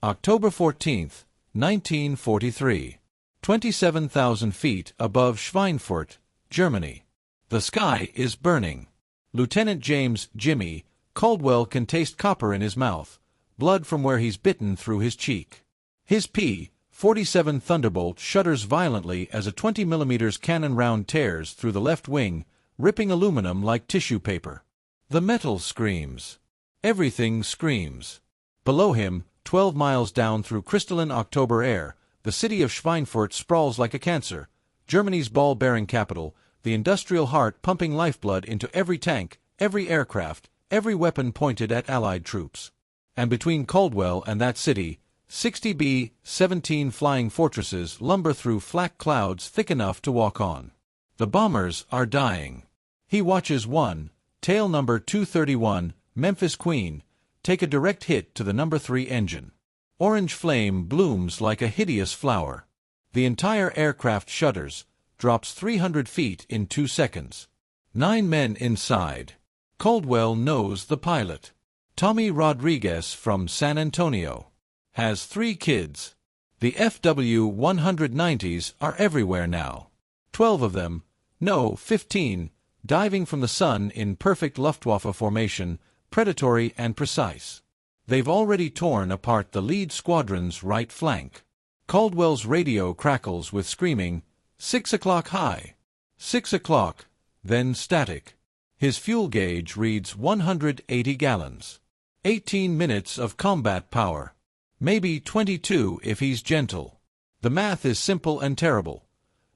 October 14, 1943. 27,000 feet above Schweinfurt, Germany. The sky is burning. Lieutenant James "Jimmy" Caldwell can taste copper in his mouth, blood from where he's bitten through his cheek. His P-47 Thunderbolt shudders violently as a 20mm cannon round tears through the left wing, ripping aluminum like tissue paper. The metal screams. Everything screams. Below him, 12 miles down through crystalline October air, the city of Schweinfurt sprawls like a cancer, Germany's ball-bearing capital, the industrial heart pumping lifeblood into every tank, every aircraft, every weapon pointed at Allied troops. And between Caldwell and that city, 60 B-17 flying fortresses lumber through flak clouds thick enough to walk on. The bombers are dying. He watches one, tail number 231, Memphis Queen, take a direct hit to the number 3 engine. Orange flame blooms like a hideous flower. The entire aircraft shudders, drops 300 feet in 2 seconds. 9 men inside. Caldwell knows the pilot. Tommy Rodriguez from San Antonio. Has 3 kids. The FW-190s are everywhere now. 12 of them, no, 15, diving from the sun in perfect Luftwaffe formation, predatory and precise. They've already torn apart the lead squadron's right flank. Caldwell's radio crackles with screaming, 6 o'clock high. 6 o'clock, then static. His fuel gauge reads 180 gallons. 18 minutes of combat power. Maybe 22 if he's gentle. The math is simple and terrible.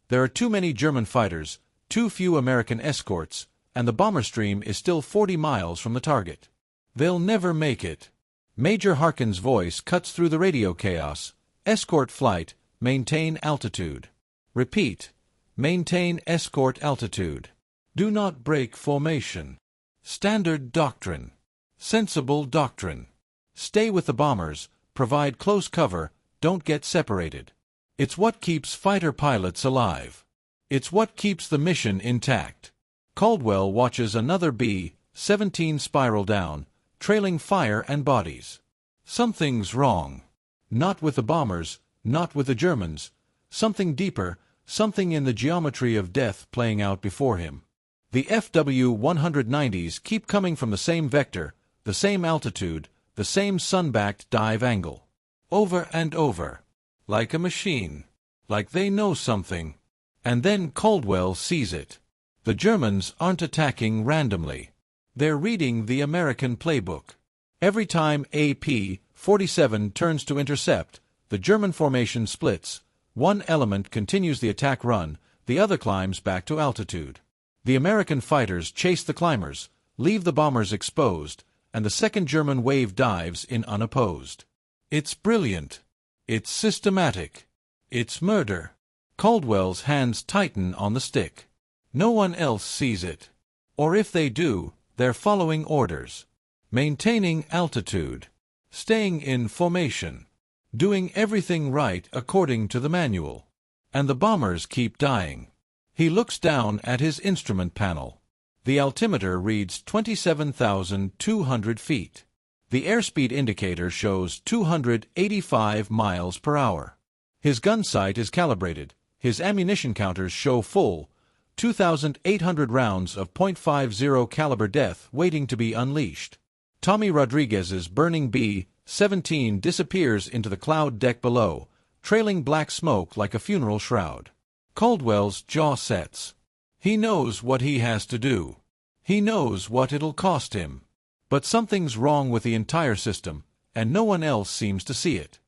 There are too many German fighters, too few American escorts, and the bomber stream is still 40 miles from the target. They'll never make it. Major Harkin's voice cuts through the radio chaos. Escort flight, maintain altitude. Repeat, maintain escort altitude. Do not break formation. Standard doctrine. Sensible doctrine. Stay with the bombers, provide close cover, don't get separated. It's what keeps fighter pilots alive. It's what keeps the mission intact. Caldwell watches another B-17 spiral down, trailing fire and bodies. Something's wrong. Not with the bombers, not with the Germans. Something deeper, something in the geometry of death playing out before him. The FW-190s keep coming from the same vector, the same altitude, the same sun-backed dive angle. Over and over. Like a machine. Like they know something. And then Caldwell sees it. The Germans aren't attacking randomly. They're reading the American playbook. Every time AP-47 turns to intercept, the German formation splits. One element continues the attack run, the other climbs back to altitude. The American fighters chase the climbers, leave the bombers exposed, and the second German wave dives in unopposed. It's brilliant. It's systematic. It's murder. Caldwell's hands tighten on the stick. No one else sees it. Or if they do, they're following orders. Maintaining altitude. Staying in formation. Doing everything right according to the manual. And the bombers keep dying. He looks down at his instrument panel. The altimeter reads 27,200 feet. The airspeed indicator shows 285 miles per hour. His gun sight is calibrated. His ammunition counters show full, 2,800 rounds of .50 caliber death waiting to be unleashed. Tommy Rodriguez's burning B-17 disappears into the cloud deck below, trailing black smoke like a funeral shroud. Caldwell's jaw sets. He knows what he has to do. He knows what it'll cost him. But something's wrong with the entire system, and no one else seems to see it.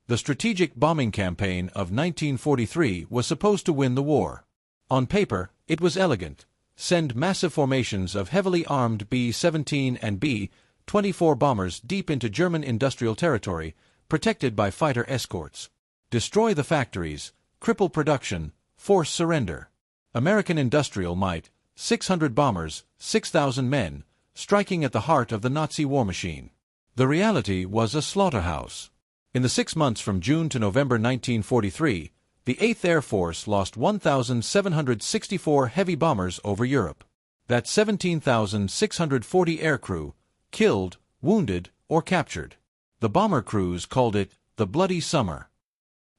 The strategic bombing campaign of 1943 was supposed to win the war. On paper, it was elegant. Send massive formations of heavily armed B-17 and B-24 bombers deep into German industrial territory, protected by fighter escorts. Destroy the factories, cripple production, force surrender. American industrial might, 600 bombers, 6,000 men, striking at the heart of the Nazi war machine. The reality was a slaughterhouse. In the 6 months from June to November 1943, the 8th Air Force lost 1,764 heavy bombers over Europe. That's 17,640 aircrew, killed, wounded, or captured. The bomber crews called it the bloody summer.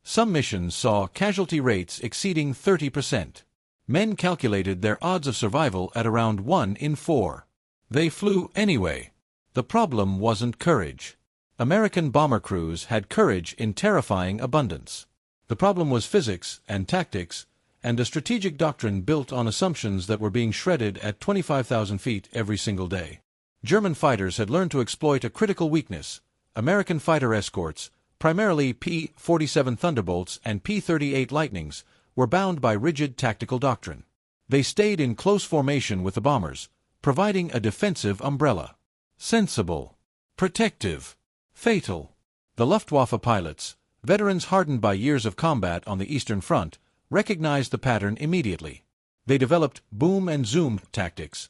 Some missions saw casualty rates exceeding 30%. Men calculated their odds of survival at around 1 in 4. They flew anyway. The problem wasn't courage. American bomber crews had courage in terrifying abundance. The problem was physics and tactics, and a strategic doctrine built on assumptions that were being shredded at 25,000 feet every single day. German fighters had learned to exploit a critical weakness. American fighter escorts, primarily P-47 Thunderbolts and P-38 Lightnings, were bound by rigid tactical doctrine. They stayed in close formation with the bombers, providing a defensive umbrella. Sensible. Protective. Fatal. The Luftwaffe pilots, veterans hardened by years of combat on the Eastern Front, recognized the pattern immediately. They developed boom and zoom tactics.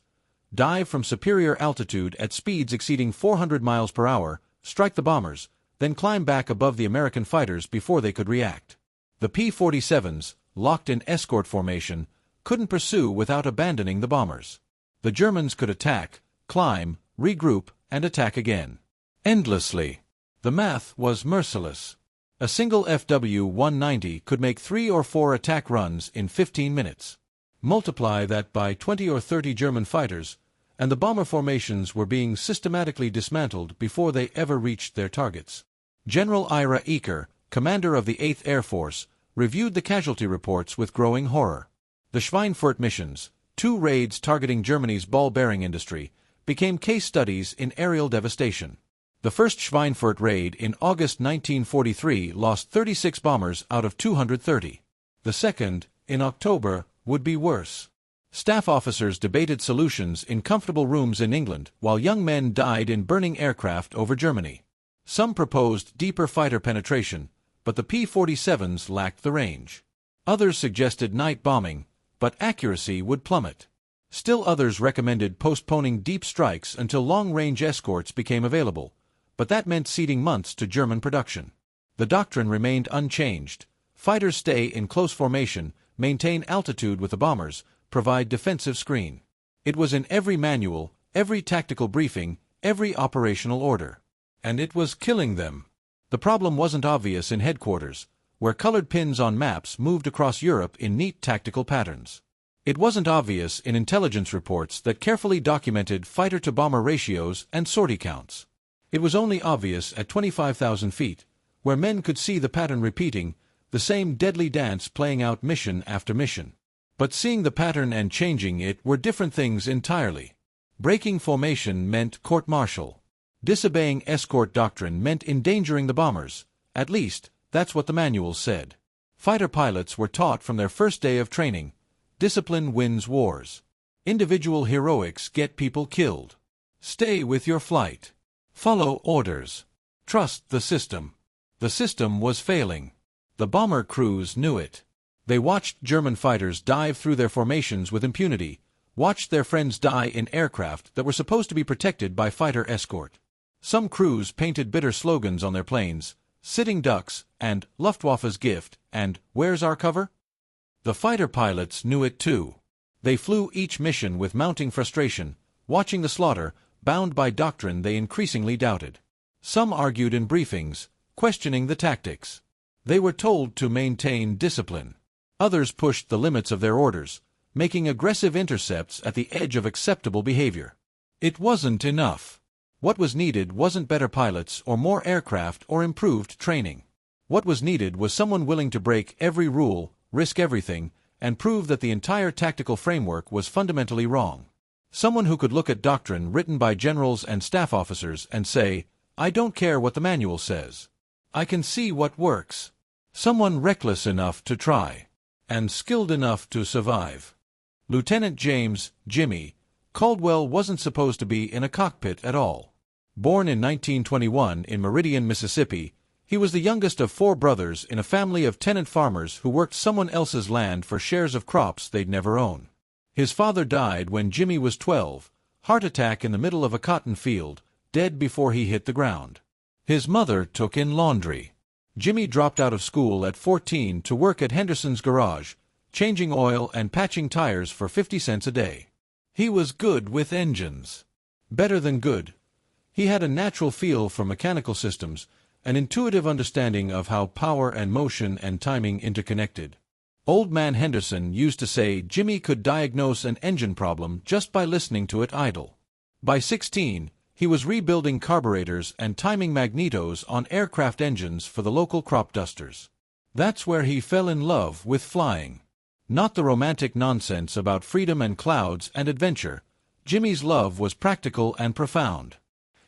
Dive from superior altitude at speeds exceeding 400 miles per hour, strike the bombers, then climb back above the American fighters before they could react. The P-47s, locked in escort formation, couldn't pursue without abandoning the bombers. The Germans could attack, climb, regroup, and attack again. Endlessly. The math was merciless. A single FW-190 could make 3 or 4 attack runs in 15 minutes. Multiply that by 20 or 30 German fighters, and the bomber formations were being systematically dismantled before they ever reached their targets. General Ira Eaker, commander of the 8th Air Force, reviewed the casualty reports with growing horror. The Schweinfurt missions, 2 raids targeting Germany's ball-bearing industry, became case studies in aerial devastation. The first Schweinfurt raid in August 1943 lost 36 bombers out of 230. The second, in October, would be worse. Staff officers debated solutions in comfortable rooms in England while young men died in burning aircraft over Germany. Some proposed deeper fighter penetration, but the P-47s lacked the range. Others suggested night bombing, but accuracy would plummet. Still others recommended postponing deep strikes until long-range escorts became available, but that meant ceding months to German production. The doctrine remained unchanged. Fighters stay in close formation, maintain altitude with the bombers, provide defensive screen. It was in every manual, every tactical briefing, every operational order. And it was killing them. The problem wasn't obvious in headquarters, where colored pins on maps moved across Europe in neat tactical patterns. It wasn't obvious in intelligence reports that carefully documented fighter-to-bomber ratios and sortie counts. It was only obvious at 25,000 feet, where men could see the pattern repeating, the same deadly dance playing out mission after mission. But seeing the pattern and changing it were different things entirely. Breaking formation meant court-martial. Disobeying escort doctrine meant endangering the bombers. At least, that's what the manuals said. Fighter pilots were taught from their first day of training, discipline wins wars. Individual heroics get people killed. Stay with your flight. Follow orders. Trust the system. The system was failing. The bomber crews knew it. They watched German fighters dive through their formations with impunity, watched their friends die in aircraft that were supposed to be protected by fighter escort. Some crews painted bitter slogans on their planes, "Sitting Ducks," and "Luftwaffe's Gift," and "Where's our cover?" The fighter pilots knew it too. They flew each mission with mounting frustration, watching the slaughter, bound by doctrine they increasingly doubted. Some argued in briefings, questioning the tactics. They were told to maintain discipline. Others pushed the limits of their orders, making aggressive intercepts at the edge of acceptable behavior. It wasn't enough. What was needed wasn't better pilots or more aircraft or improved training. What was needed was someone willing to break every rule, risk everything, and prove that the entire tactical framework was fundamentally wrong. Someone who could look at doctrine written by generals and staff officers and say, "I don't care what the manual says. I can see what works." Someone reckless enough to try, and skilled enough to survive. Lieutenant James, Jimmy, Caldwell wasn't supposed to be in a cockpit at all. Born in 1921 in Meridian, Mississippi, he was the youngest of 4 brothers in a family of tenant farmers who worked someone else's land for shares of crops they'd never own. His father died when Jimmy was 12, heart attack in the middle of a cotton field, dead before he hit the ground. His mother took in laundry. Jimmy dropped out of school at 14 to work at Henderson's garage, changing oil and patching tires for 50 cents a day. He was good with engines. Better than good. He had a natural feel for mechanical systems, an intuitive understanding of how power and motion and timing interconnected. Old man Henderson used to say Jimmy could diagnose an engine problem just by listening to it idle. By 16, he was rebuilding carburetors and timing magnetos on aircraft engines for the local crop dusters. That's where he fell in love with flying. Not the romantic nonsense about freedom and clouds and adventure. Jimmy's love was practical and profound.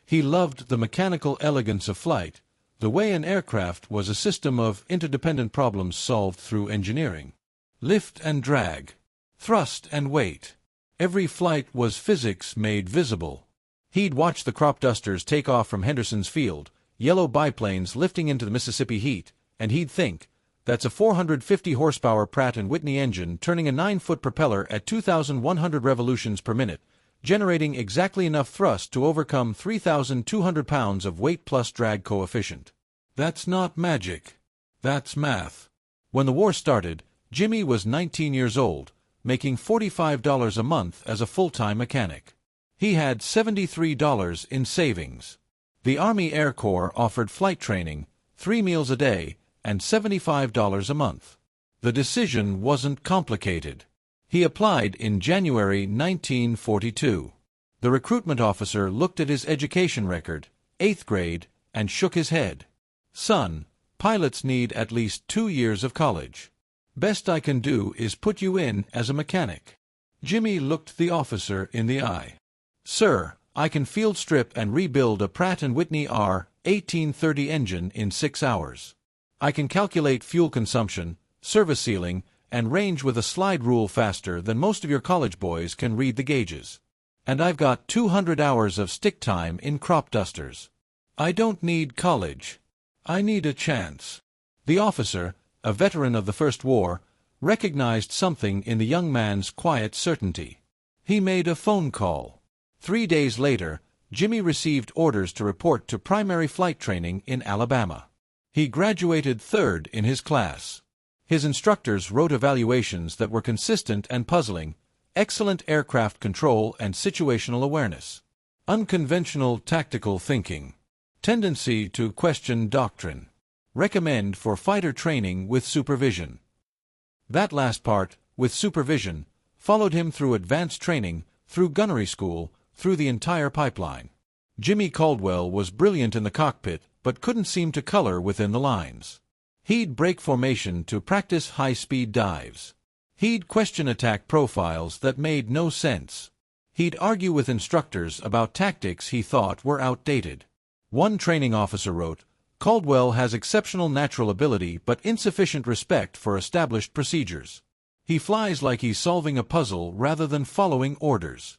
He loved the mechanical elegance of flight, the way an aircraft was a system of interdependent problems solved through engineering. Lift and drag, thrust and weight. Every flight was physics made visible. He'd watch the crop dusters take off from Henderson's field, yellow biplanes lifting into the Mississippi heat, and he'd think, that's a 450 horsepower Pratt & Whitney engine turning a 9-foot propeller at 2,100 revolutions per minute, generating exactly enough thrust to overcome 3,200 pounds of weight plus drag coefficient. That's not magic. That's math. When the war started, Jimmy was 19 years old, making $45 a month as a full-time mechanic. He had $73 in savings. The Army Air Corps offered flight training, 3 meals a day, and $75 a month. The decision wasn't complicated. He applied in January 1942. The recruitment officer looked at his education record, 8th grade, and shook his head. "Son, pilots need at least 2 years of college. Best I can do is put you in as a mechanic." Jimmy looked the officer in the eye. "Sir, I can field strip and rebuild a Pratt & Whitney R-1830 engine in 6 hours. I can calculate fuel consumption, service ceiling, and range with a slide rule faster than most of your college boys can read the gauges. And I've got 200 hours of stick time in crop dusters. I don't need college. I need a chance." The officer, a veteran of the First War, recognized something in the young man's quiet certainty. He made a phone call. 3 days later, Jimmy received orders to report to primary flight training in Alabama. He graduated 3rd in his class. His instructors wrote evaluations that were consistent and puzzling: excellent aircraft control and situational awareness, unconventional tactical thinking, tendency to question doctrine, recommend for fighter training with supervision. That last part, with supervision, followed him through advanced training, through gunnery school, through the entire pipeline. Jimmy Caldwell was brilliant in the cockpit, but couldn't seem to color within the lines. He'd break formation to practice high-speed dives. He'd question attack profiles that made no sense. He'd argue with instructors about tactics he thought were outdated. One training officer wrote, "Caldwell has exceptional natural ability but insufficient respect for established procedures. He flies like he's solving a puzzle rather than following orders."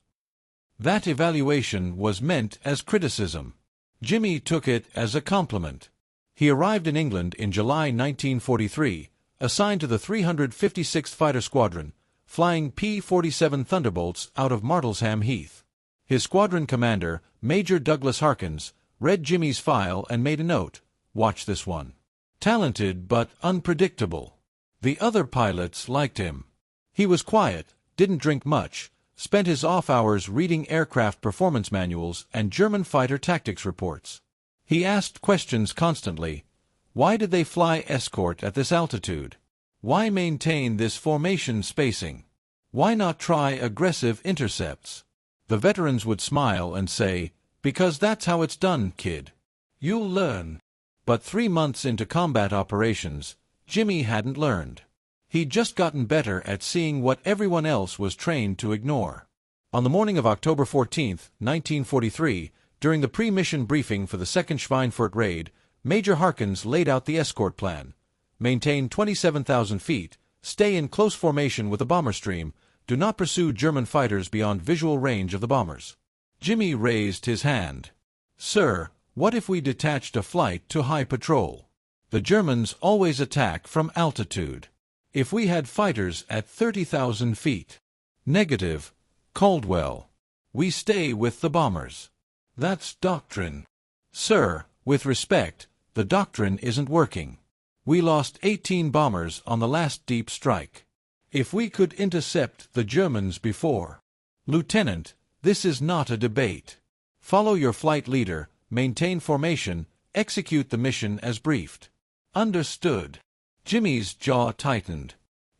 That evaluation was meant as criticism. Jimmy took it as a compliment. He arrived in England in July 1943, assigned to the 356th Fighter Squadron, flying P-47 Thunderbolts out of Martlesham Heath. His squadron commander, Major Douglas Harkins, read Jimmy's file and made a note: "Watch this one. Talented but unpredictable." The other pilots liked him. He was quiet, didn't drink much, spent his off hours reading aircraft performance manuals and German fighter tactics reports. He asked questions constantly. Why did they fly escort at this altitude? Why maintain this formation spacing? Why not try aggressive intercepts? The veterans would smile and say, "Because that's how it's done, kid. You'll learn." But 3 months into combat operations, Jimmy hadn't learned. He'd just gotten better at seeing what everyone else was trained to ignore. On the morning of October 14, 1943, during the pre-mission briefing for the 2nd Schweinfurt raid, Major Harkins laid out the escort plan. Maintain 27,000 feet, stay in close formation with the bomber stream, do not pursue German fighters beyond visual range of the bombers. Jimmy raised his hand. "Sir, what if we detached a flight to high patrol? The Germans always attack from altitude. If we had fighters at 30,000 feet? Negative, Caldwell. We stay with the bombers. That's doctrine." "Sir, with respect, the doctrine isn't working. We lost 18 bombers on the last deep strike. If we could intercept the Germans before..." "Lieutenant, this is not a debate. Follow your flight leader, maintain formation, Execute the mission as briefed. Understood. Jimmy's jaw tightened.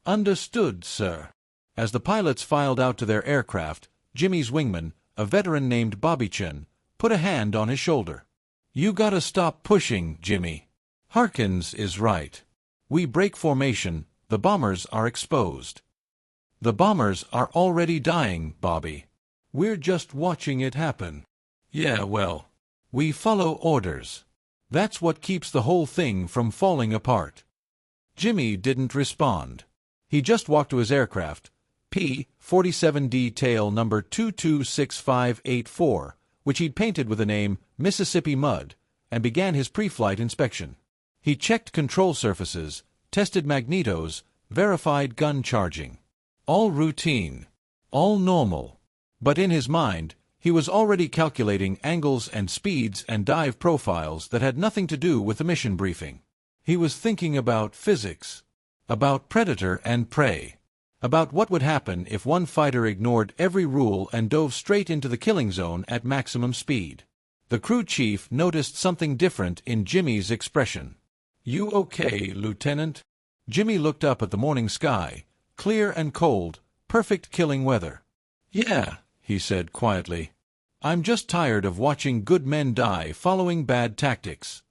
Understood, sir. As the pilots filed out to their aircraft, Jimmy's wingman, a veteran named Bobbychin, put a hand on his shoulder. You gotta stop pushing, Jimmy. Harkins is right. We break formation, the bombers are exposed. The bombers are already dying, Bobby. We're just watching it happen. Yeah, well, we follow orders. That's what keeps the whole thing from falling apart. Jimmy didn't respond. He just walked to his aircraft, P-47D tail number 226584, which he'd painted with the name Mississippi Mud, and began his pre-flight inspection. He checked control surfaces, tested magnetos, verified gun charging. All routine. All normal. But in his mind, he was already calculating angles and speeds and dive profiles that had nothing to do with the mission briefing. He was thinking about physics, about predator and prey, about what would happen if one fighter ignored every rule and dove straight into the killing zone at maximum speed. The crew chief noticed something different in Jimmy's expression. You okay, Lieutenant? Jimmy looked up at the morning sky, clear and cold, perfect killing weather. Yeah, he said quietly. I'm just tired of watching good men die following bad tactics.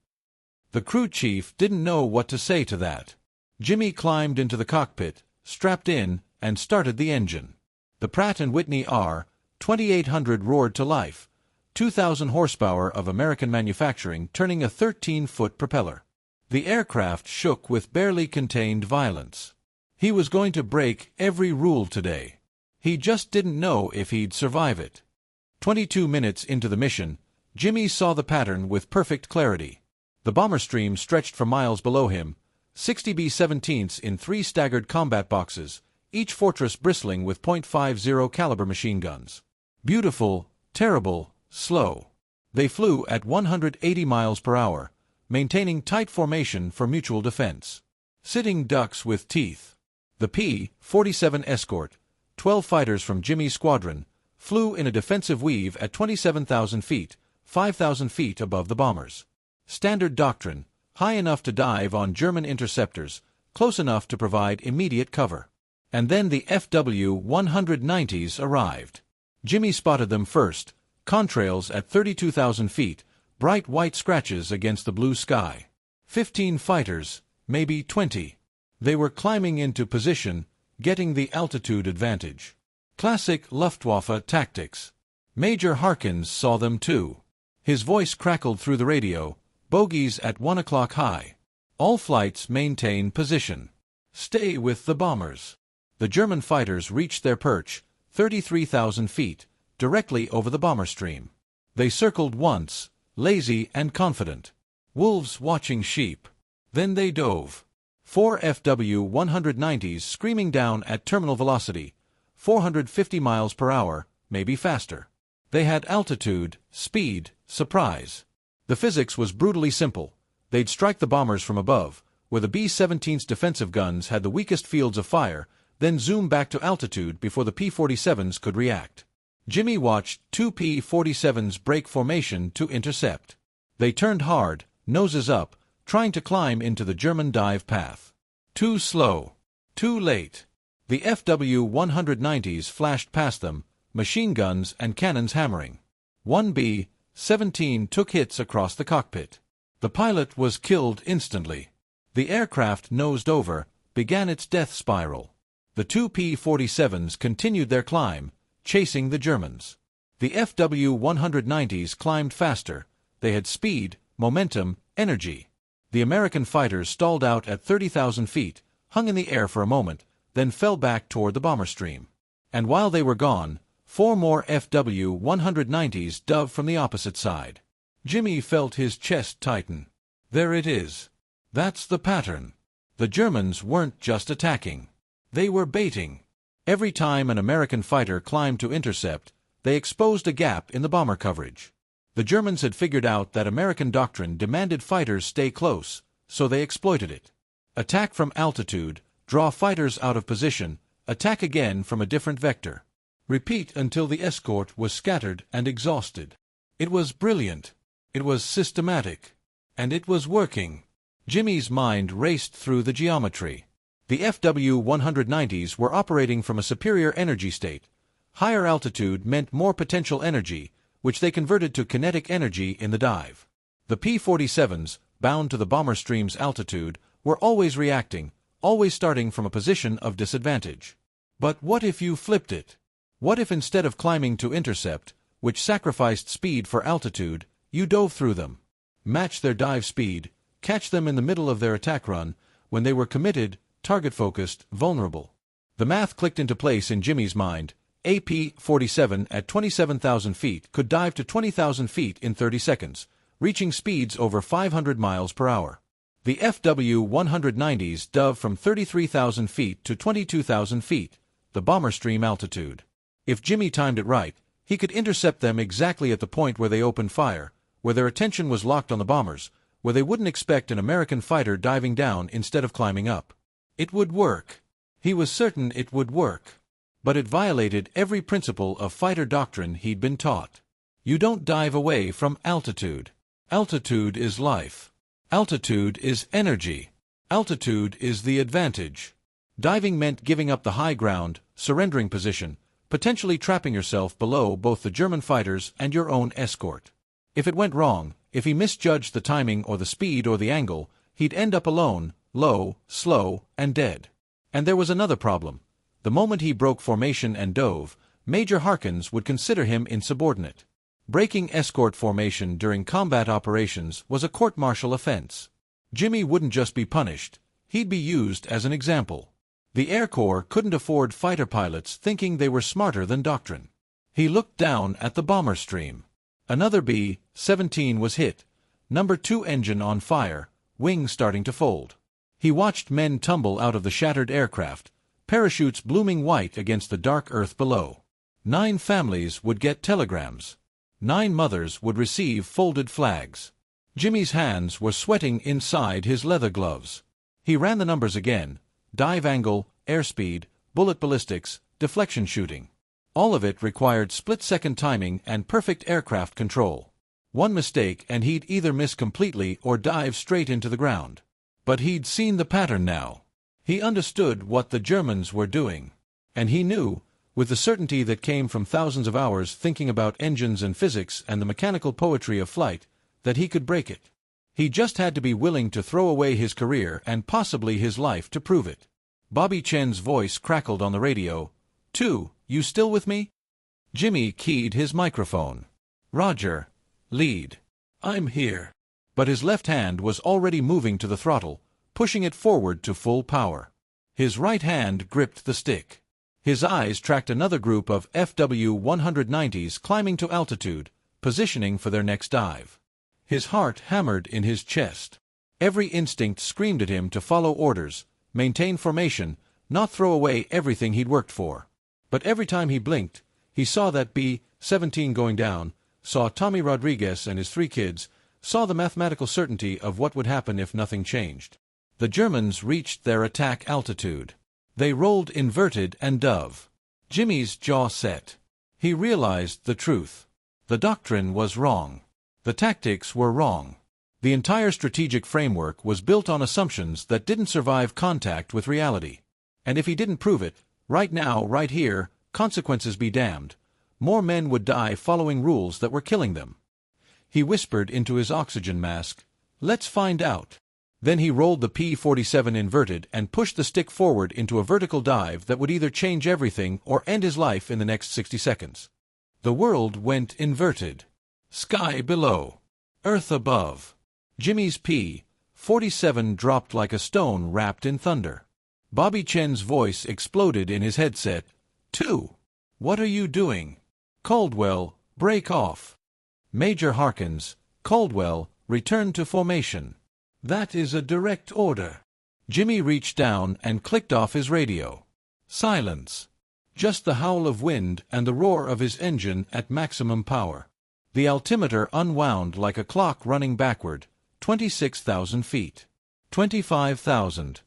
The crew chief didn't know what to say to that. Jimmy climbed into the cockpit, strapped in, and started the engine. The Pratt & Whitney R-2800 roared to life, 2,000 horsepower of American manufacturing turning a 13-foot propeller. The aircraft shook with barely contained violence. He was going to break every rule today. He just didn't know if he'd survive it. 22 minutes into the mission, Jimmy saw the pattern with perfect clarity. The bomber stream stretched for miles below him, 60 B-17s in 3 staggered combat boxes, each fortress bristling with .50 caliber machine guns. Beautiful, terrible, slow. They flew at 180 miles per hour, maintaining tight formation for mutual defense. Sitting ducks with teeth. The P-47 escort, 12 fighters from Jimmy's squadron, flew in a defensive weave at 27,000 feet, 5,000 feet above the bombers. Standard doctrine, high enough to dive on German interceptors, close enough to provide immediate cover. And then the FW-190s arrived. Jimmy spotted them first, contrails at 32,000 feet, bright white scratches against the blue sky. 15 fighters, maybe 20. They were climbing into position, getting the altitude advantage. Classic Luftwaffe tactics. Major Harkins saw them too. His voice crackled through the radio, bogies at 1 o'clock high. All flights maintain position. Stay with the bombers. The German fighters reached their perch, 33,000 feet, directly over the bomber stream. They circled once, lazy and confident. Wolves watching sheep. Then they dove. 4 FW-190s screaming down at terminal velocity, 450 miles per hour, maybe faster. They had altitude, speed, surprise. The physics was brutally simple. They'd strike the bombers from above, where the B-17's defensive guns had the weakest fields of fire, then zoom back to altitude before the P-47s could react. Jimmy watched 2 P-47s break formation to intercept. They turned hard, noses up, trying to climb into the German dive path. Too slow. Too late. The FW-190s flashed past them, machine guns and cannons hammering. 1 B-17 took hits across the cockpit. The pilot was killed instantly. The aircraft nosed over, began its death spiral. The 2 P-47s continued their climb, chasing the Germans. The FW-190s climbed faster. They had speed, momentum, energy. The American fighters stalled out at 30,000 feet, hung in the air for a moment, then fell back toward the bomber stream. And while they were gone, 4 more FW-190s dove from the opposite side. Jimmy felt his chest tighten. There it is. That's the pattern. The Germans weren't just attacking. They were baiting. Every time an American fighter climbed to intercept, they exposed a gap in the bomber coverage. The Germans had figured out that American doctrine demanded fighters stay close, so they exploited it. Attack from altitude, draw fighters out of position, attack again from a different vector. Repeat until the escort was scattered and exhausted. It was brilliant. It was systematic. And it was working. Jimmy's mind raced through the geometry. The FW-190s were operating from a superior energy state. Higher altitude meant more potential energy, which they converted to kinetic energy in the dive. The P-47s, bound to the bomber stream's altitude, were always reacting, always starting from a position of disadvantage. But what if you flipped it? What if instead of climbing to intercept, which sacrificed speed for altitude, you dove through them? Match their dive speed, catch them in the middle of their attack run, when they were committed, target-focused, vulnerable. The math clicked into place in Jimmy's mind. A P-47 at 27,000 feet could dive to 20,000 feet in 30 seconds, reaching speeds over 500 miles per hour. The FW-190s dove from 33,000 feet to 22,000 feet, the bomber stream altitude. If Jimmy timed it right, he could intercept them exactly at the point where they opened fire, where their attention was locked on the bombers, where they wouldn't expect an American fighter diving down instead of climbing up. It would work. He was certain it would work. But it violated every principle of fighter doctrine he'd been taught. You don't dive away from altitude. Altitude is life. Altitude is energy. Altitude is the advantage. Diving meant giving up the high ground, surrendering position, potentially trapping yourself below both the German fighters and your own escort. If it went wrong, if he misjudged the timing or the speed or the angle, he'd end up alone, low, slow, and dead. And there was another problem. The moment he broke formation and dove, Major Harkins would consider him insubordinate. Breaking escort formation during combat operations was a court-martial offense. Jimmy wouldn't just be punished, he'd be used as an example. The Air Corps couldn't afford fighter pilots thinking they were smarter than doctrine. He looked down at the bomber stream. Another B-17 was hit, number 2 engine on fire, wings starting to fold. He watched men tumble out of the shattered aircraft, parachutes blooming white against the dark earth below. 9 families would get telegrams. 9 mothers would receive folded flags. Jimmy's hands were sweating inside his leather gloves. He ran the numbers again: dive angle, airspeed, bullet ballistics, deflection shooting. All of it required split-second timing and perfect aircraft control. One mistake and he'd either miss completely or dive straight into the ground. But he'd seen the pattern now. He understood what the Germans were doing. And he knew, with the certainty that came from thousands of hours thinking about engines and physics and the mechanical poetry of flight, that he could break it. He just had to be willing to throw away his career and possibly his life to prove it. Bobby Chen's voice crackled on the radio. "2, you still with me?" Jimmy keyed his microphone. "Roger. Lead." "I'm here." But his left hand was already moving to the throttle, pushing it forward to full power. His right hand gripped the stick. His eyes tracked another group of FW-190s climbing to altitude, positioning for their next dive. His heart hammered in his chest. Every instinct screamed at him to follow orders, maintain formation, not throw away everything he'd worked for. But every time he blinked, he saw that B-17 going down, saw Tommy Rodriguez and his 3 kids, saw the mathematical certainty of what would happen if nothing changed. The Germans reached their attack altitude. They rolled inverted and dove. Jimmy's jaw set. He realized the truth. The doctrine was wrong. The tactics were wrong. The entire strategic framework was built on assumptions that didn't survive contact with reality. And if he didn't prove it, right now, right here, consequences be damned, more men would die following rules that were killing them. He whispered into his oxygen mask, "Let's find out." Then he rolled the P-47 inverted and pushed the stick forward into a vertical dive that would either change everything or end his life in the next 60 seconds. The world went inverted. Sky below. Earth above. Jimmy's P-47 dropped like a stone wrapped in thunder. Bobby Chen's voice exploded in his headset. "2. What are you doing? Caldwell, break off." "Major Harkins, Caldwell, return to formation." "That is a direct order." Jimmy reached down and clicked off his radio. Silence. Just the howl of wind and the roar of his engine at maximum power. The altimeter unwound like a clock running backward. 26,000 feet. 25,000.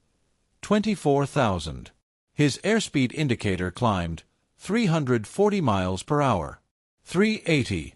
24,000. His airspeed indicator climbed. 340 miles per hour. 380.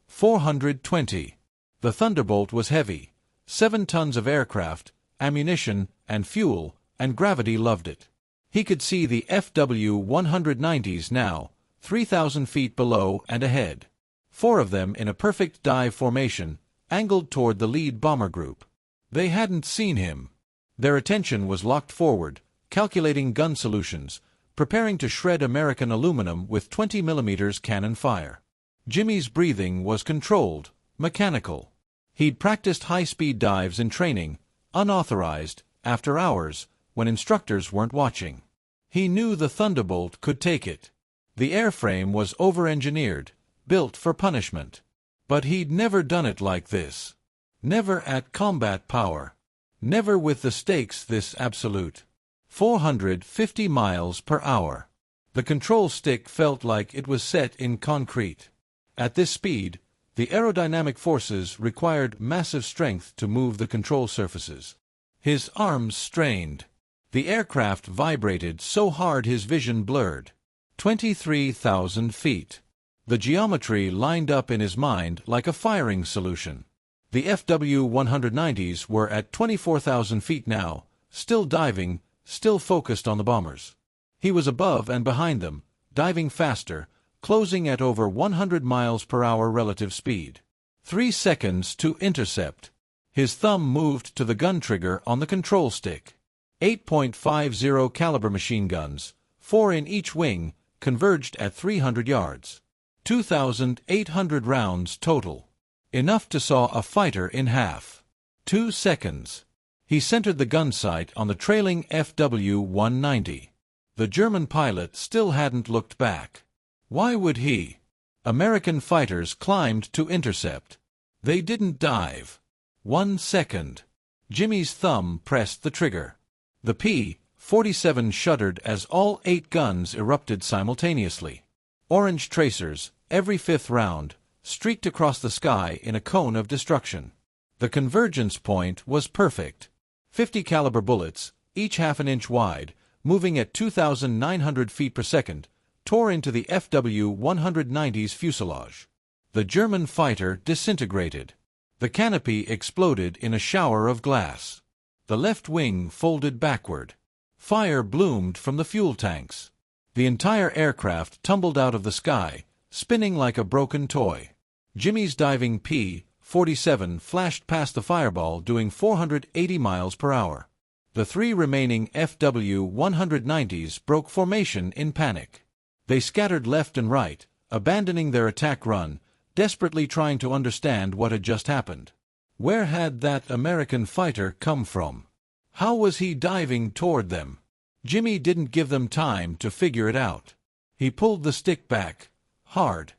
420. The thunderbolt was heavy. 7 tons of aircraft, ammunition, and fuel, and gravity loved it. He could see the FW-190s now, 3,000 feet below and ahead. 4 of them in a perfect dive formation, angled toward the lead bomber group. They hadn't seen him. Their attention was locked forward, calculating gun solutions, preparing to shred American aluminum with 20mm cannon fire. Jimmy's breathing was controlled, mechanical. He'd practiced high-speed dives in training, unauthorized, after hours, when instructors weren't watching. He knew the Thunderbolt could take it. The airframe was over-engineered, built for punishment. But he'd never done it like this. Never at combat power. Never with the stakes this absolute. 450 miles per hour. The control stick felt like it was set in concrete. At this speed, the aerodynamic forces required massive strength to move the control surfaces. His arms strained. The aircraft vibrated so hard his vision blurred. 23,000 feet. The geometry lined up in his mind like a firing solution. The FW-190s were at 24,000 feet now, still diving, still focused on the bombers. He was above and behind them, diving faster, closing at over 100 miles per hour relative speed. 3 seconds to intercept. His thumb moved to the gun trigger on the control stick. 8.50 caliber machine guns, 4 in each wing, converged at 300 yards. 2,800 rounds total. Enough to saw a fighter in half. 2 seconds. He centered the gun sight on the trailing FW-190. The German pilot still hadn't looked back. Why would he? American fighters climbed to intercept. They didn't dive. 1 second. Jimmy's thumb pressed the trigger. The P-47 shuddered as all 8 guns erupted simultaneously. Orange tracers, every 5th round, streaked across the sky in a cone of destruction. The convergence point was perfect. 50 caliber bullets, each half an inch wide, moving at 2,900 feet per second, tore into the FW-190's fuselage. The German fighter disintegrated. The canopy exploded in a shower of glass. The left wing folded backward. Fire bloomed from the fuel tanks. The entire aircraft tumbled out of the sky, spinning like a broken toy. Jimmy's diving P-47 flashed past the fireball doing 480 miles per hour. The 3 remaining FW-190s broke formation in panic. They scattered left and right, abandoning their attack run, desperately trying to understand what had just happened. Where had that American fighter come from? How was he diving toward them? Jimmy didn't give them time to figure it out. He pulled the stick back, hard.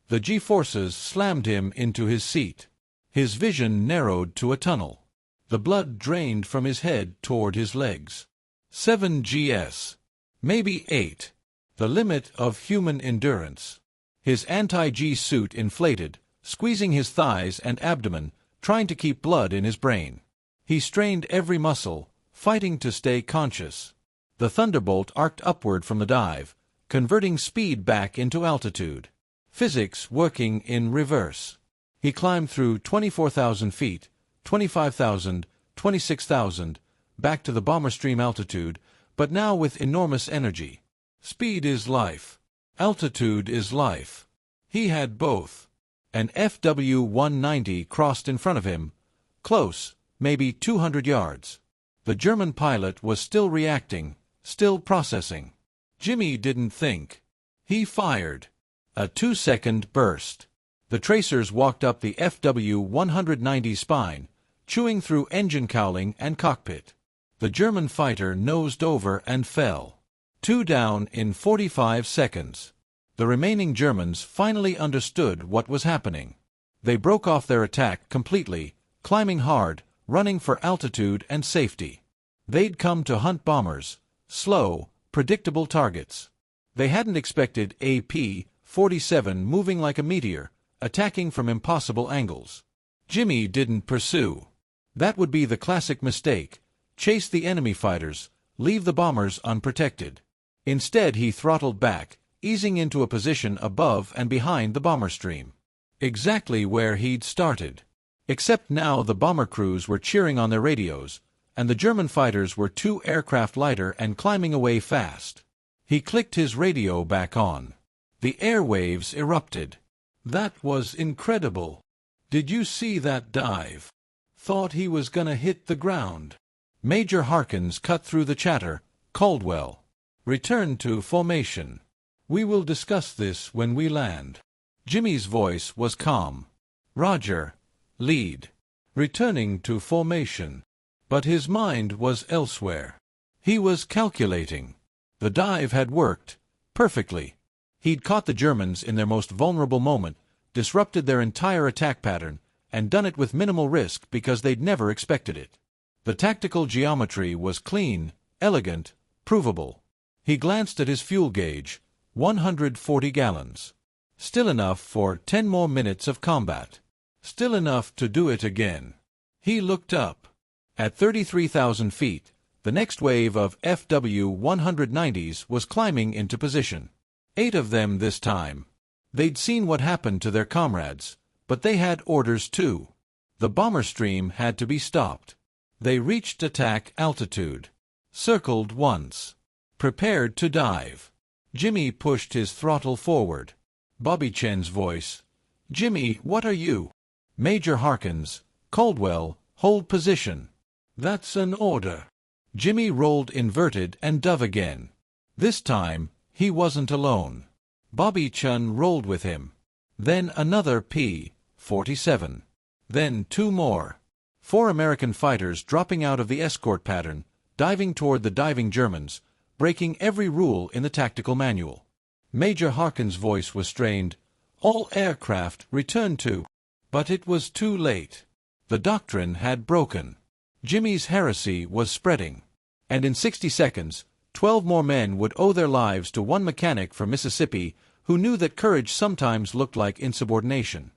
The G-forces slammed him into his seat. His vision narrowed to a tunnel. The blood drained from his head toward his legs. 7 gs. Maybe 8. The limit of human endurance. His anti-G suit inflated, squeezing his thighs and abdomen, trying to keep blood in his brain. He strained every muscle, fighting to stay conscious. The Thunderbolt arced upward from the dive, converting speed back into altitude. Physics working in reverse. He climbed through 24,000 feet, 25,000, 26,000, back to the bomber stream altitude, but now with enormous energy. Speed is life. Altitude is life. He had both. An FW-190 crossed in front of him, close, maybe 200 yards. The German pilot was still reacting, still processing. Jimmy didn't think. He fired. A 2-second burst. The tracers walked up the FW-190 spine, chewing through engine cowling and cockpit. The German fighter nosed over and fell. 2 down in 45 seconds. The remaining Germans finally understood what was happening. They broke off their attack completely, climbing hard, running for altitude and safety. They'd come to hunt bombers, slow, predictable targets. They hadn't expected a P-47 moving like a meteor, attacking from impossible angles. Jimmy didn't pursue. That would be the classic mistake: chase the enemy fighters, leave the bombers unprotected. Instead he throttled back, easing into a position above and behind the bomber stream. Exactly where he'd started. Except now the bomber crews were cheering on their radios, and the German fighters were 2 aircraft lighter and climbing away fast. He clicked his radio back on. The airwaves erupted. "That was incredible. Did you see that dive? Thought he was gonna hit the ground." Major Harkins cut through the chatter. "Caldwell, return to formation. We will discuss this when we land." Jimmy's voice was calm. "Roger, lead. Returning to formation." But his mind was elsewhere. He was calculating. The dive had worked perfectly. He'd caught the Germans in their most vulnerable moment, disrupted their entire attack pattern, and done it with minimal risk because they'd never expected it. The tactical geometry was clean, elegant, provable. He glanced at his fuel gauge, 140 gallons. Still enough for 10 more minutes of combat. Still enough to do it again. He looked up. At 33,000 feet, the next wave of FW-190s was climbing into position. 8 of them this time. They'd seen what happened to their comrades, but they had orders too. The bomber stream had to be stopped. They reached attack altitude. Circled once. Prepared to dive. Jimmy pushed his throttle forward. Bobby Chen's voice. "Jimmy, what are you?" "Major Harkins, Caldwell, hold position." "That's an order." Jimmy rolled inverted and dove again. This time, he wasn't alone. Bobby Chen rolled with him. Then another P-47. Then 2 more. 4 American fighters dropping out of the escort pattern, diving toward the diving Germans, breaking every rule in the tactical manual. Major Harkins' voice was strained. "All aircraft return to..." But it was too late. The doctrine had broken. Jimmy's heresy was spreading. And in 60 seconds, 12 more men would owe their lives to one mechanic from Mississippi who knew that courage sometimes looked like insubordination.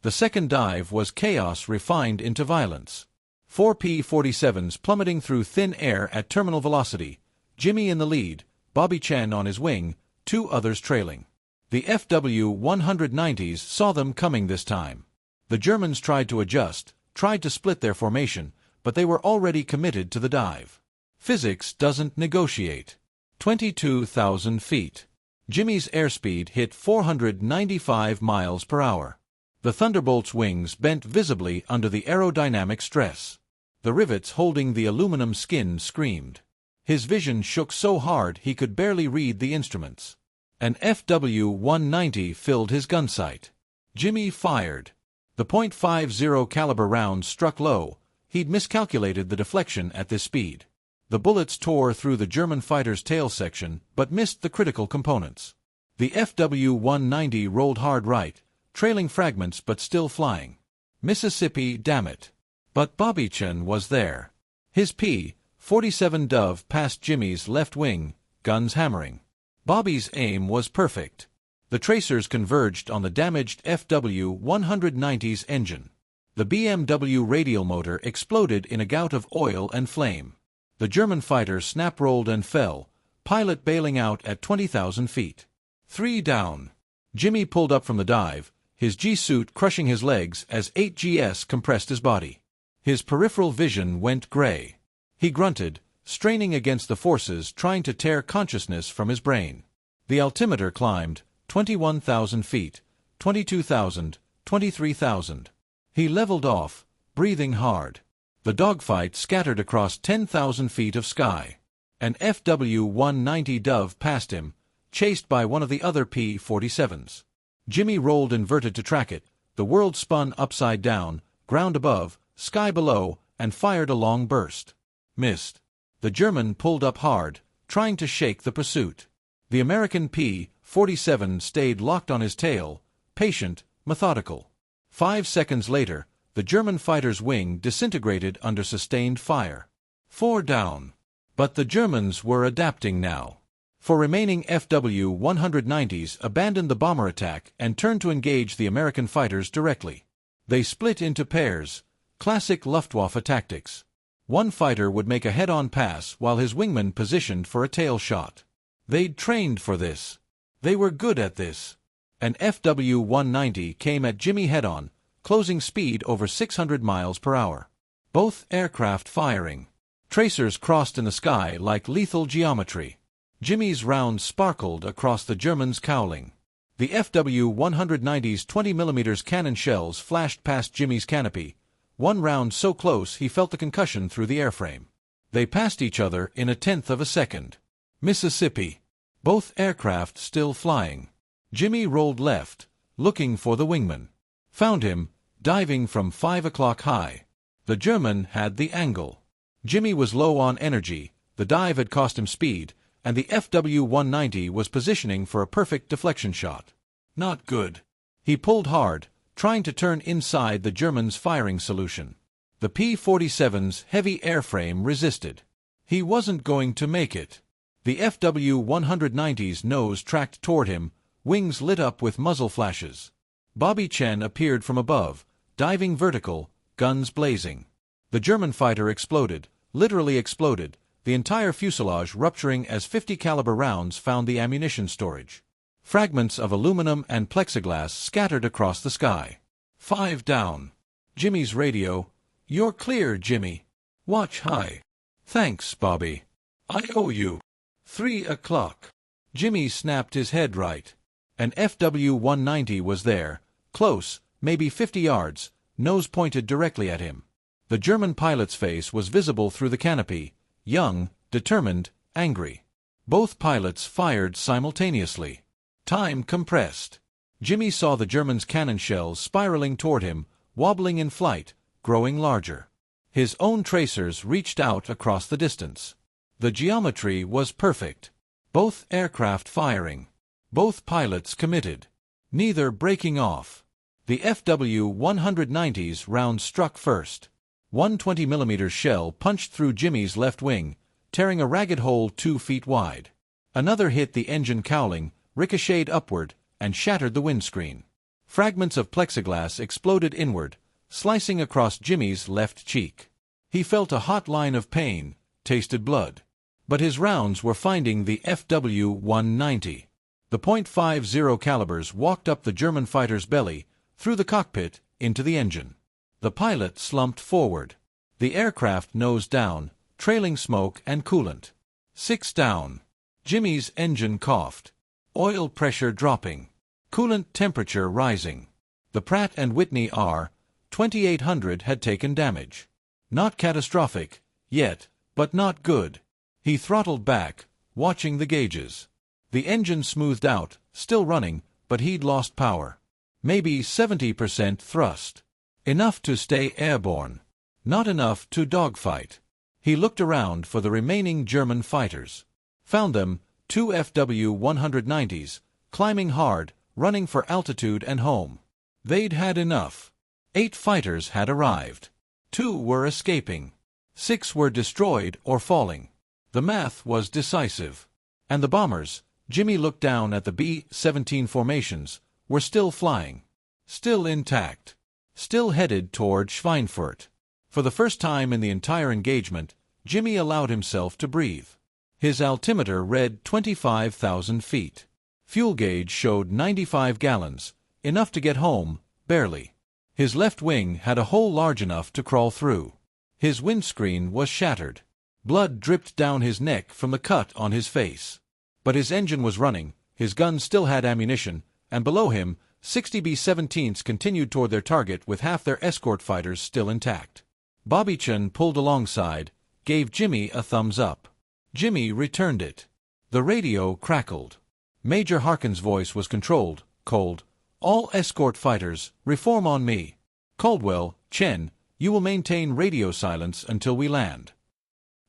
The second dive was chaos refined into violence. 4 P-47s plummeting through thin air at terminal velocity, Jimmy in the lead, Bobby Chen on his wing, 2 others trailing. The FW-190s saw them coming this time. The Germans tried to adjust, tried to split their formation, but they were already committed to the dive. Physics doesn't negotiate. 22,000 feet. Jimmy's airspeed hit 495 miles per hour. The Thunderbolt's wings bent visibly under the aerodynamic stress. The rivets holding the aluminum skin screamed. His vision shook so hard he could barely read the instruments. An FW-190 filled his gun sight. Jimmy fired. The .50 caliber round struck low. He'd miscalculated the deflection at this speed. The bullets tore through the German fighter's tail section, but missed the critical components. The FW-190 rolled hard right, trailing fragments but still flying. Mississippi, damn it. But Bobby Chen was there. His P-47 dove past Jimmy's left wing, guns hammering. Bobby's aim was perfect. The tracers converged on the damaged FW-190's engine. The BMW radial motor exploded in a gout of oil and flame. The German fighter snap-rolled and fell, pilot bailing out at 20,000 feet. 3 down. Jimmy pulled up from the dive, his G-suit crushing his legs as 8GS compressed his body. His peripheral vision went gray. He grunted, straining against the forces trying to tear consciousness from his brain. The altimeter climbed, 21,000 feet, 22,000, 23,000. He leveled off, breathing hard. The dogfight scattered across 10,000 feet of sky. An FW-190 dove passed him, chased by one of the other P-47s. Jimmy rolled inverted to track it. The world spun upside down, ground above, sky below, and fired a long burst. Missed. The German pulled up hard, trying to shake the pursuit. The American P-47 stayed locked on his tail, patient, methodical. 5 seconds later, the German fighter's wing disintegrated under sustained fire. 4 down. But the Germans were adapting now. 4 remaining FW-190s abandoned the bomber attack and turned to engage the American fighters directly. They split into pairs, classic Luftwaffe tactics. One fighter would make a head-on pass while his wingman positioned for a tail shot. They'd trained for this. They were good at this. An FW-190 came at Jimmy head-on, closing speed over 600 miles per hour. Both aircraft firing. Tracers crossed in the sky like lethal geometry. Jimmy's rounds sparkled across the Germans' cowling. The FW-190's 20mm cannon shells flashed past Jimmy's canopy, one round so close he felt the concussion through the airframe. They passed each other in a tenth of a second. Mississippi. Both aircraft still flying. Jimmy rolled left, looking for the wingman. Found him, diving from 5 o'clock high. The German had the angle. Jimmy was low on energy, the dive had cost him speed, and the FW-190 was positioning for a perfect deflection shot. Not good. He pulled hard, trying to turn inside the German's firing solution. The P-47's heavy airframe resisted. He wasn't going to make it. The FW-190's nose tracked toward him, wings lit up with muzzle flashes. Bobby Chen appeared from above, diving vertical, guns blazing. The German fighter exploded, literally exploded, the entire fuselage rupturing as 50-caliber rounds found the ammunition storage. Fragments of aluminum and plexiglass scattered across the sky. 5 down. Jimmy's radio. You're clear, Jimmy. Watch high. Thanks, Bobby. I owe you. 3 o'clock. Jimmy snapped his head right. An FW-190 was there, close, maybe 50 yards, nose pointed directly at him. The German pilot's face was visible through the canopy, young, determined, angry. Both pilots fired simultaneously. Time compressed. Jimmy saw the German's cannon shells spiraling toward him, wobbling in flight, growing larger. His own tracers reached out across the distance. The geometry was perfect. Both aircraft firing. Both pilots committed. Neither breaking off. The FW-190's round struck first. One 20mm shell punched through Jimmy's left wing, tearing a ragged hole 2 feet wide. Another hit the engine cowling, ricocheted upward, and shattered the windscreen. Fragments of plexiglass exploded inward, slicing across Jimmy's left cheek. He felt a hot line of pain, tasted blood. But his rounds were finding the FW-190. The .50 calibers walked up the German fighter's belly, through the cockpit, into the engine. The pilot slumped forward. The aircraft nosed down, trailing smoke and coolant. 6 down. Jimmy's engine coughed. Oil pressure dropping. Coolant temperature rising. The Pratt & Whitney R-2800 had taken damage. Not catastrophic, yet, but not good. He throttled back, watching the gauges. The engine smoothed out, still running, but he'd lost power. Maybe 70% thrust. Enough to stay airborne. Not enough to dogfight. He looked around for the remaining German fighters. Found them, 2 FW-190s, climbing hard, running for altitude and home. They'd had enough. 8 fighters had arrived. 2 were escaping. 6 were destroyed or falling. The math was decisive. And the bombers, Jimmy looked down at the B-17 formations, were still flying. Still intact. Still headed toward Schweinfurt. For the first time in the entire engagement, Jimmy allowed himself to breathe. His altimeter read 25,000 feet. Fuel gauge showed 95 gallons, enough to get home, barely. His left wing had a hole large enough to crawl through. His windscreen was shattered. Blood dripped down his neck from the cut on his face. But his engine was running, his guns still had ammunition, and below him, 60 B-17s continued toward their target with half their escort fighters still intact. Bobby Chen pulled alongside, gave Jimmy a thumbs up. Jimmy returned it. The radio crackled. Major Harkin's voice was controlled, cold. All escort fighters, reform on me. Caldwell, Chen, you will maintain radio silence until we land.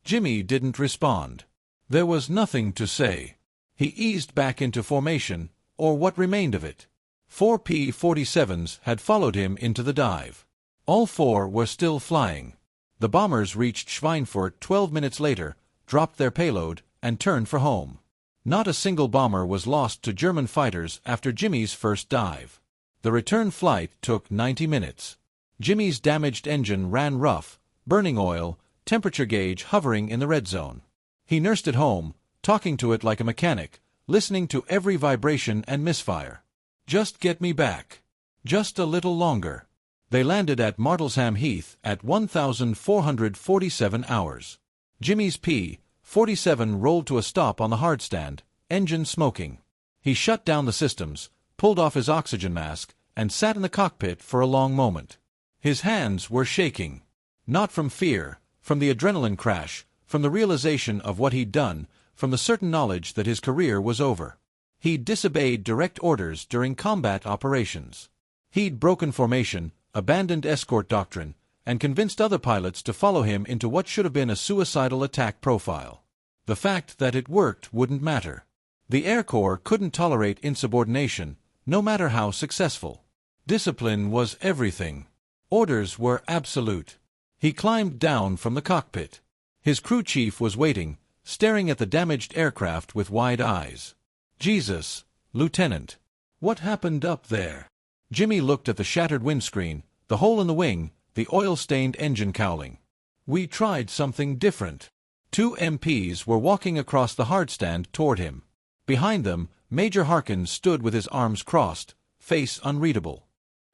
Jimmy didn't respond. There was nothing to say. He eased back into formation, or what remained of it. 4 P-47s had followed him into the dive. All 4 were still flying. The bombers reached Schweinfurt 12 minutes later, dropped their payload, and turned for home. Not a single bomber was lost to German fighters after Jimmy's first dive. The return flight took 90 minutes. Jimmy's damaged engine ran rough, burning oil, temperature gauge hovering in the red zone. He nursed it home, talking to it like a mechanic, listening to every vibration and misfire. Just get me back. Just a little longer. They landed at Martlesham Heath at 1,447 hours. Jimmy's P-47 rolled to a stop on the hardstand, engine smoking. He shut down the systems, pulled off his oxygen mask, and sat in the cockpit for a long moment. His hands were shaking. Not from fear, from the adrenaline crash, from the realization of what he'd done, from the certain knowledge that his career was over. He'd disobeyed direct orders during combat operations. He'd broken formation, abandoned escort doctrine, and convinced other pilots to follow him into what should have been a suicidal attack profile. The fact that it worked wouldn't matter. The Air Corps couldn't tolerate insubordination, no matter how successful. Discipline was everything. Orders were absolute. He climbed down from the cockpit. His crew chief was waiting, staring at the damaged aircraft with wide eyes. "Jesus, Lieutenant, what happened up there?" Jimmy looked at the shattered windscreen, the hole in the wing, the oil-stained engine cowling. "We tried something different." Two MPs were walking across the hardstand toward him. Behind them, Major Harkins stood with his arms crossed, face unreadable.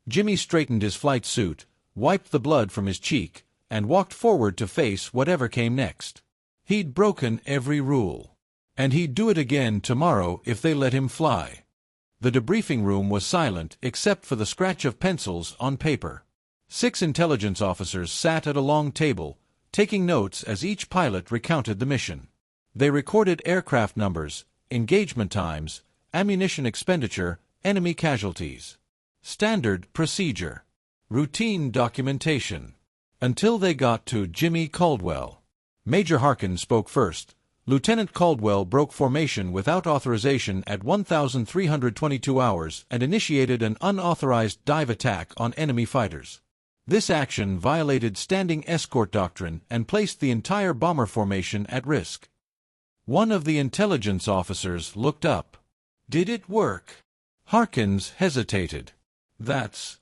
Jimmy straightened his flight suit, wiped the blood from his cheek, and walked forward to face whatever came next. He'd broken every rule. And he'd do it again tomorrow if they let him fly. The debriefing room was silent except for the scratch of pencils on paper. 6 intelligence officers sat at a long table, taking notes as each pilot recounted the mission. They recorded aircraft numbers, engagement times, ammunition expenditure, enemy casualties. Standard procedure. Routine documentation. Until they got to Jimmy Caldwell. Major Harkins spoke first. Lieutenant Caldwell broke formation without authorization at 1,322 hours and initiated an unauthorized dive attack on enemy fighters. This action violated standing escort doctrine and placed the entire bomber formation at risk. One of the intelligence officers looked up. "Did it work?" Harkins hesitated. "That's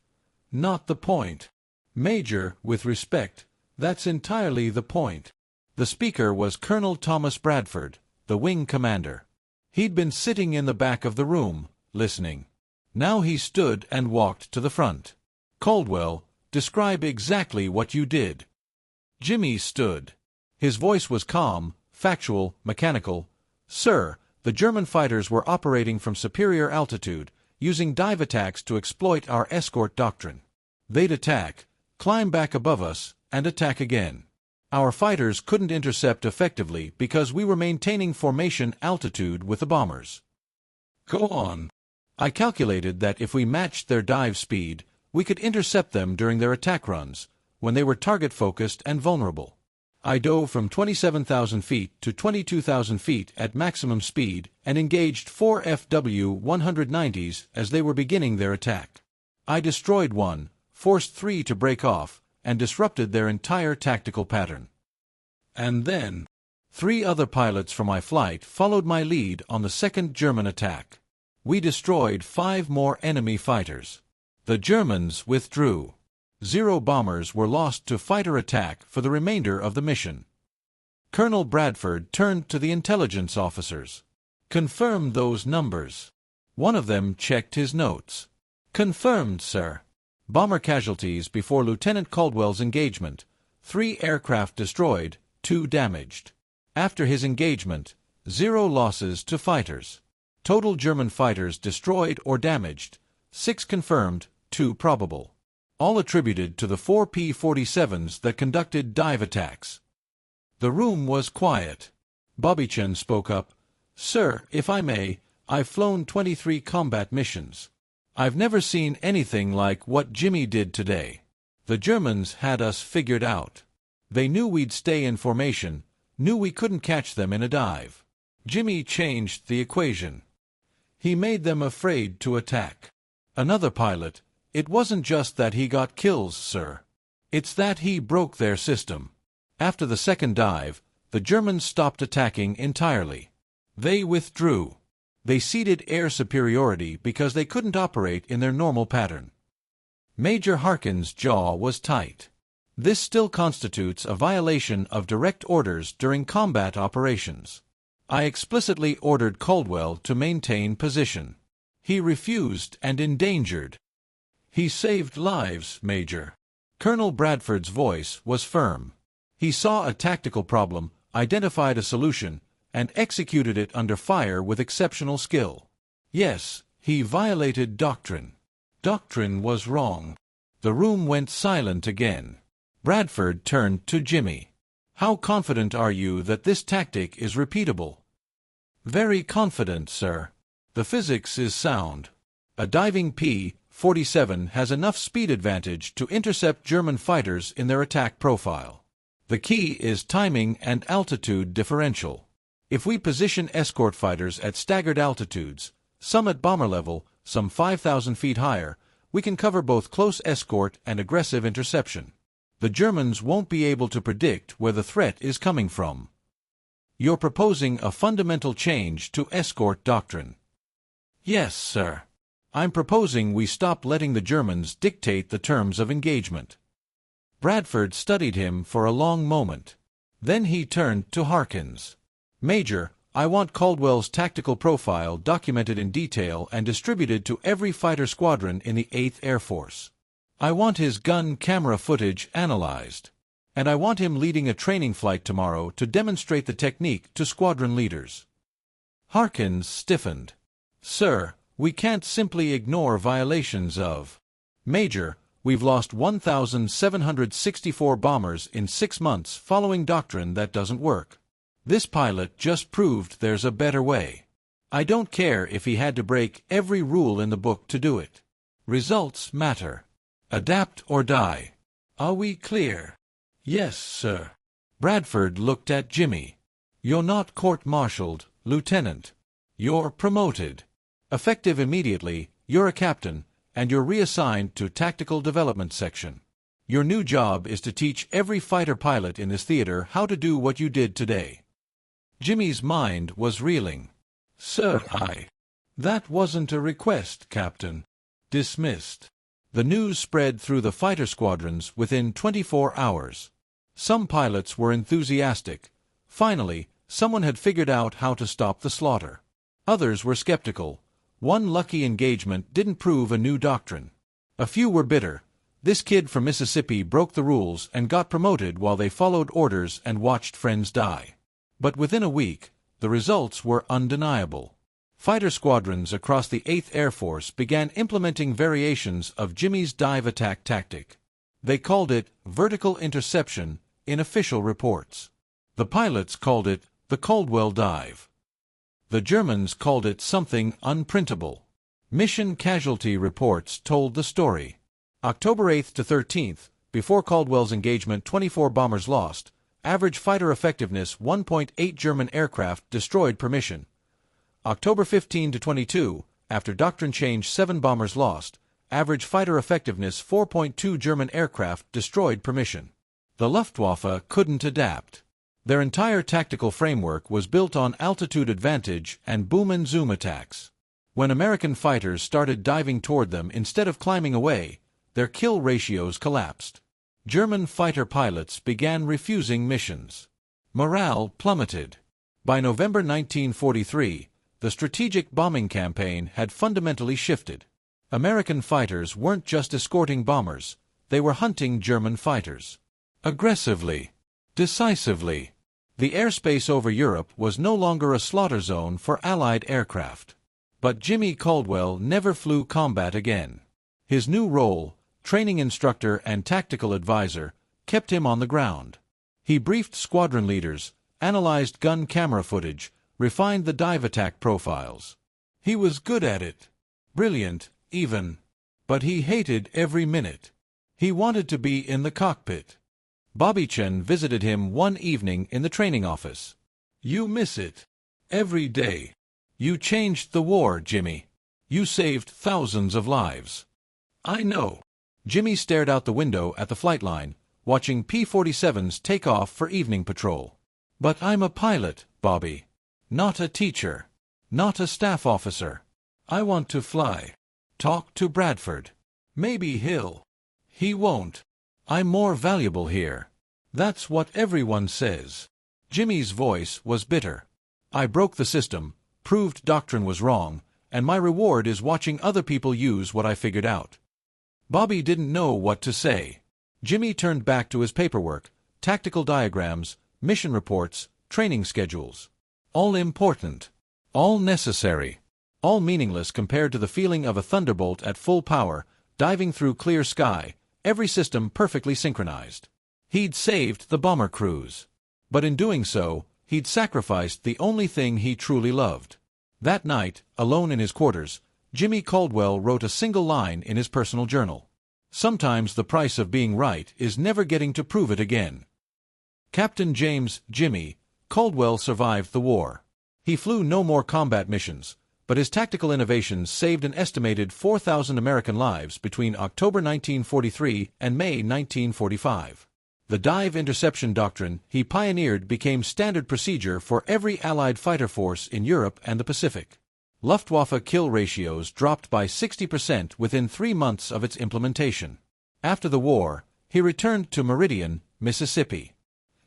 not the point." "Major, with respect, that's entirely the point." The speaker was Colonel Thomas Bradford, the wing commander. He'd been sitting in the back of the room, listening. Now he stood and walked to the front. "Caldwell, describe exactly what you did." Jimmy stood. His voice was calm, factual, mechanical. "Sir, the German fighters were operating from superior altitude, using dive attacks to exploit our escort doctrine. They'd attack, climb back above us, and attack again. Our fighters couldn't intercept effectively because we were maintaining formation altitude with the bombers." "Go on." "I calculated that if we matched their dive speed, we could intercept them during their attack runs, when they were target-focused and vulnerable. I dove from 27,000 feet to 22,000 feet at maximum speed and engaged 4 FW-190s as they were beginning their attack. I destroyed one, forced 3 to break off, and disrupted their entire tactical pattern. And then 3 other pilots from my flight followed my lead on the second German attack. We destroyed 5 more enemy fighters. The Germans withdrew. 0 bombers were lost to fighter attack for the remainder of the mission." Colonel Bradford turned to the intelligence officers. "Confirm those numbers." One of them checked his notes. "Confirmed, sir." Bomber casualties before Lieutenant Caldwell's engagement: 3 aircraft destroyed, 2 damaged. After his engagement, 0 losses to fighters. Total German fighters destroyed or damaged: 6 confirmed, 2 probable. All attributed to the 4 P-47s that conducted dive attacks. The room was quiet. Bobbychin spoke up. "Sir, if I may, I've flown 23 combat missions. I've never seen anything like what Jimmy did today. The Germans had us figured out. They knew we'd stay in formation, knew we couldn't catch them in a dive. Jimmy changed the equation. He made them afraid to attack." Another pilot: "It wasn't just that he got kills, sir. It's that he broke their system. After the second dive, the Germans stopped attacking entirely. They withdrew. They ceded air superiority because they couldn't operate in their normal pattern." Major Harkins' jaw was tight. This still constitutes a violation of direct orders during combat operations. I explicitly ordered Caldwell to maintain position. He refused and endangered He saved lives, Major. Colonel Bradford's voice was firm. He saw a tactical problem, identified a solution, and executed it under fire with exceptional skill. Yes, he violated doctrine. Doctrine was wrong. The room went silent again. Bradford turned to Jimmy. How confident are you that this tactic is repeatable? Very confident, sir. The physics is sound. A diving P-47 has enough speed advantage to intercept German fighters in their attack profile. The key is timing and altitude differential. If we position escort fighters at staggered altitudes, some at bomber level, some 5,000 feet higher, we can cover both close escort and aggressive interception. The Germans won't be able to predict where the threat is coming from. You're proposing a fundamental change to escort doctrine. Yes, sir. I'm proposing we stop letting the Germans dictate the terms of engagement. Bradford studied him for a long moment. Then he turned to Harkins. Major, I want Caldwell's tactical profile documented in detail and distributed to every fighter squadron in the 8th Air Force. I want his gun camera footage analyzed. And I want him leading a training flight tomorrow to demonstrate the technique to squadron leaders. Harkins stiffened. Sir, we can't simply ignore violations of. Major, we've lost 1,764 bombers in 6 months following doctrine that doesn't work. This pilot just proved there's a better way. I don't care if he had to break every rule in the book to do it. Results matter. Adapt or die. Are we clear? Yes, sir. Bradford looked at Jimmy. You're not court-martialed, Lieutenant. You're promoted. Effective immediately, you're a captain, and you're reassigned to Tactical Development Section. Your new job is to teach every fighter pilot in this theater how to do what you did today. Jimmy's mind was reeling. Sir, that wasn't a request, Captain. Dismissed. The news spread through the fighter squadrons within 24 hours. Some pilots were enthusiastic. Finally, someone had figured out how to stop the slaughter. Others were skeptical. One lucky engagement didn't prove a new doctrine. A few were bitter. This kid from Mississippi broke the rules and got promoted while they followed orders and watched friends die. But within a week, the results were undeniable. Fighter squadrons across the 8th Air Force began implementing variations of Jimmy's dive attack tactic. They called it vertical interception in official reports. The pilots called it the Caldwell Dive. The Germans called it something unprintable. Mission casualty reports told the story. October 8th to 13th, before Caldwell's engagement, 24 bombers lost. Average fighter effectiveness 1.8 German aircraft destroyed per mission. October 15 to 22, after doctrine change, 7 bombers lost. Average fighter effectiveness 4.2 German aircraft destroyed per mission. The Luftwaffe couldn't adapt. Their entire tactical framework was built on altitude advantage and boom and zoom attacks. When American fighters started diving toward them instead of climbing away, their kill ratios collapsed. German fighter pilots began refusing missions. Morale plummeted. By November 1943, the strategic bombing campaign had fundamentally shifted. American fighters weren't just escorting bombers, they were hunting German fighters. Aggressively. Decisively. The airspace over Europe was no longer a slaughter zone for Allied aircraft. But Jimmy Caldwell never flew combat again. His new role, training instructor and tactical advisor, kept him on the ground. He briefed squadron leaders, analyzed gun camera footage, refined the dive attack profiles. He was good at it. Brilliant, even. But he hated every minute. He wanted to be in the cockpit. Bobby Chen visited him one evening in the training office. You miss it. Every day. You changed the war, Jimmy. You saved thousands of lives. I know. Jimmy stared out the window at the flight line, watching P-47s take off for evening patrol. But I'm a pilot, Bobby. Not a teacher. Not a staff officer. I want to fly. Talk to Bradford. Maybe he'll. He won't. I'm more valuable here. That's what everyone says. Jimmy's voice was bitter. I broke the system, proved doctrine was wrong, and my reward is watching other people use what I figured out. Bobby didn't know what to say. Jimmy turned back to his paperwork, tactical diagrams, mission reports, training schedules. All important. All necessary. All meaningless compared to the feeling of a thunderbolt at full power, diving through clear sky, every system perfectly synchronized. He'd saved the bomber crews. But in doing so, he'd sacrificed the only thing he truly loved. That night, alone in his quarters, Jimmy Caldwell wrote a single line in his personal journal. Sometimes the price of being right is never getting to prove it again. Captain James Jimmy Caldwell survived the war. He flew no more combat missions, but his tactical innovations saved an estimated 4,000 American lives between October 1943 and May 1945. The dive interception doctrine he pioneered became standard procedure for every Allied fighter force in Europe and the Pacific. Luftwaffe kill ratios dropped by 60% within 3 months of its implementation. After the war, he returned to Meridian, Mississippi.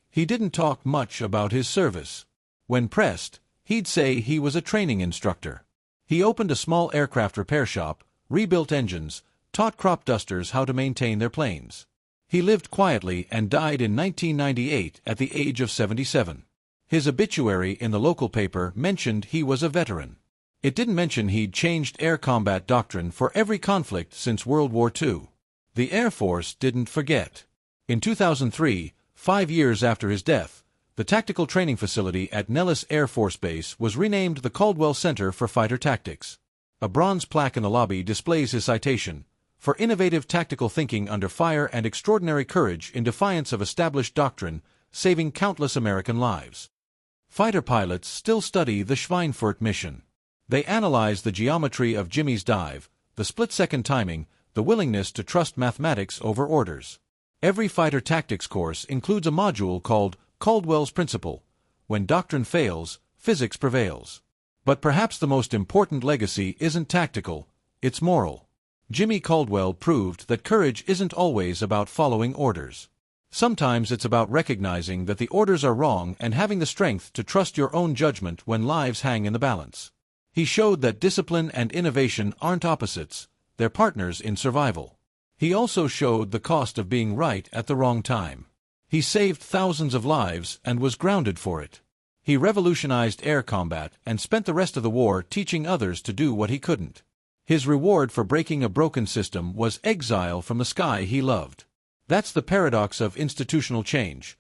He didn't talk much about his service. When pressed, he'd say he was a training instructor. He opened a small aircraft repair shop, rebuilt engines, taught crop dusters how to maintain their planes. He lived quietly and died in 1998 at the age of 77. His obituary in the local paper mentioned he was a veteran. It didn't mention he'd changed air combat doctrine for every conflict since World War II. The Air Force didn't forget. In 2003, 5 years after his death, the tactical training facility at Nellis Air Force Base was renamed the Caldwell Center for Fighter Tactics. A bronze plaque in the lobby displays his citation, "For innovative tactical thinking under fire and extraordinary courage in defiance of established doctrine, saving countless American lives." Fighter pilots still study the Schweinfurt mission. They analyze the geometry of Jimmy's dive, the split-second timing, the willingness to trust mathematics over orders. Every fighter tactics course includes a module called Caldwell's Principle. When doctrine fails, physics prevails. But perhaps the most important legacy isn't tactical, it's moral. Jimmy Caldwell proved that courage isn't always about following orders. Sometimes it's about recognizing that the orders are wrong and having the strength to trust your own judgment when lives hang in the balance. He showed that discipline and innovation aren't opposites, they're partners in survival. He also showed the cost of being right at the wrong time. He saved thousands of lives and was grounded for it. He revolutionized air combat and spent the rest of the war teaching others to do what he couldn't. His reward for breaking a broken system was exile from the sky he loved. That's the paradox of institutional change.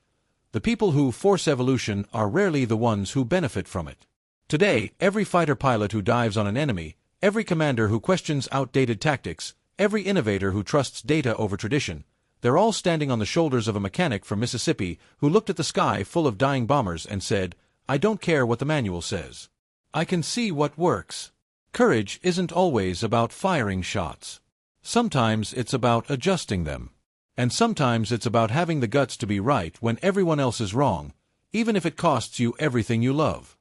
The people who force evolution are rarely the ones who benefit from it. Today, every fighter pilot who dives on an enemy, every commander who questions outdated tactics, every innovator who trusts data over tradition, they're all standing on the shoulders of a mechanic from Mississippi who looked at the sky full of dying bombers and said, "I don't care what the manual says. I can see what works." Courage isn't always about firing shots. Sometimes it's about adjusting them. And sometimes it's about having the guts to be right when everyone else is wrong, even if it costs you everything you love.